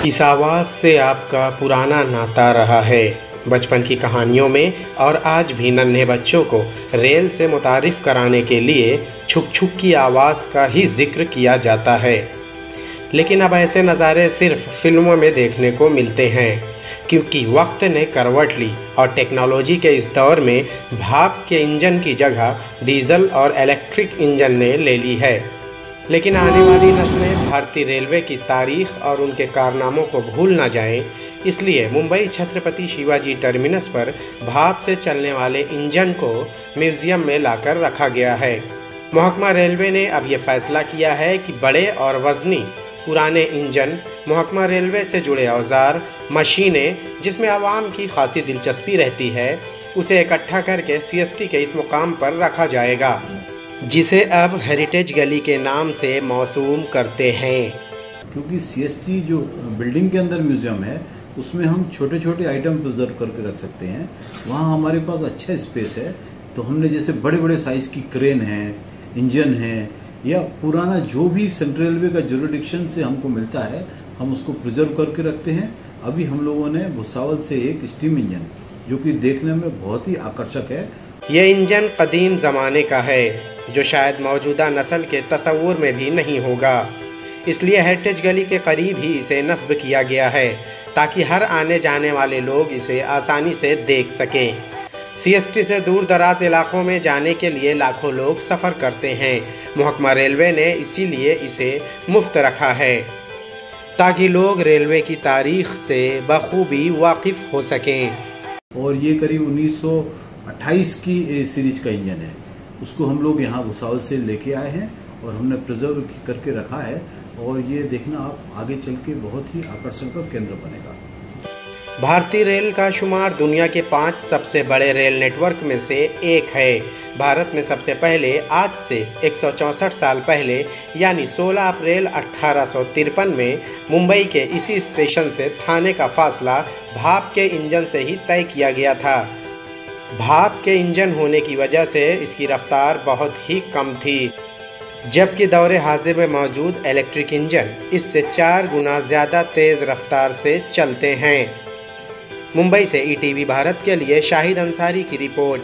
इस आवाज़ से आपका पुराना नाता रहा है। बचपन की कहानियों में और आज भी नन्हे बच्चों को रेल से मुतारिफ़ कराने के लिए छुक छुक की आवाज़ का ही जिक्र किया जाता है। लेकिन अब ऐसे नज़ारे सिर्फ फिल्मों में देखने को मिलते हैं, क्योंकि वक्त ने करवट ली और टेक्नोलॉजी के इस दौर में भाप के इंजन की जगह डीजल और इलेक्ट्रिक इंजन ने ले ली है। लेकिन आने वाली नस्लें भारतीय रेलवे की तारीख और उनके कारनामों को भूल ना जाएं, इसलिए मुंबई छत्रपति शिवाजी टर्मिनस पर भाप से चलने वाले इंजन को म्यूज़ियम में लाकर रखा गया है। महकमा रेलवे ने अब ये फैसला किया है कि बड़े और वज़नी पुराने इंजन, महकमा रेलवे से जुड़े औजार, मशीनें जिसमें आवाम की खासी दिलचस्पी रहती है, उसे इकट्ठा करके सीएसटी के इस मुकाम पर रखा जाएगा, जिसे अब हेरिटेज गली के नाम से मौसूम करते हैं। क्योंकि सीएसटी जो बिल्डिंग के अंदर म्यूज़ियम है, उसमें हम छोटे छोटे आइटम प्रिजर्व करके रख सकते हैं। वहाँ हमारे पास अच्छा स्पेस है, तो हमने जैसे बड़े बड़े साइज़ की क्रेन है, इंजन है, या पुराना जो भी सेंट्रल रेलवे का ज्यूरिडिक्शन से हमको मिलता है, हम उसको प्रिजर्व करके रखते हैं। अभी हम लोगों ने भुसावल से एक स्टीम इंजन, जो कि देखने में बहुत ही आकर्षक है। ये इंजन कदीम ज़माने का है, जो शायद मौजूदा नस्ल के तसव्वुर में भी नहीं होगा। इसलिए हेरिटेज गली के करीब ही इसे नस्ब किया गया है, ताकि हर आने जाने वाले लोग इसे आसानी से देख सकें। सीएसटी से दूर दराज इलाकों में जाने के लिए लाखों लोग सफ़र करते हैं। महकमा रेलवे ने इसीलिए इसे मुफ्त रखा है, ताकि लोग रेलवे की तारीख से बखूबी वाकिफ़ हो सकें। और ये करीब 1928 की सीरीज का इंजन है। उसको हम लोग यहाँ भुसावल से लेके आए हैं और हमने प्रिजर्व करके रखा है, और ये देखना आप आगे चल के बहुत ही आकर्षण का केंद्र बनेगा। भारतीय रेल का शुमार दुनिया के 5 सबसे बड़े रेल नेटवर्क में से एक है। भारत में सबसे पहले आज से 164 साल पहले यानी 16 अप्रैल 1853 में मुंबई के इसी स्टेशन से थाने का फासला भाप के इंजन से ही तय किया गया था। भाप के इंजन होने की वजह से इसकी रफ्तार बहुत ही कम थी, जबकि दौरे हाजिर में मौजूद इलेक्ट्रिक इंजन इससे 4 गुना ज़्यादा तेज़ रफ्तार से चलते हैं। मुंबई से ईटीवी भारत के लिए शाहिद अंसारी की रिपोर्ट।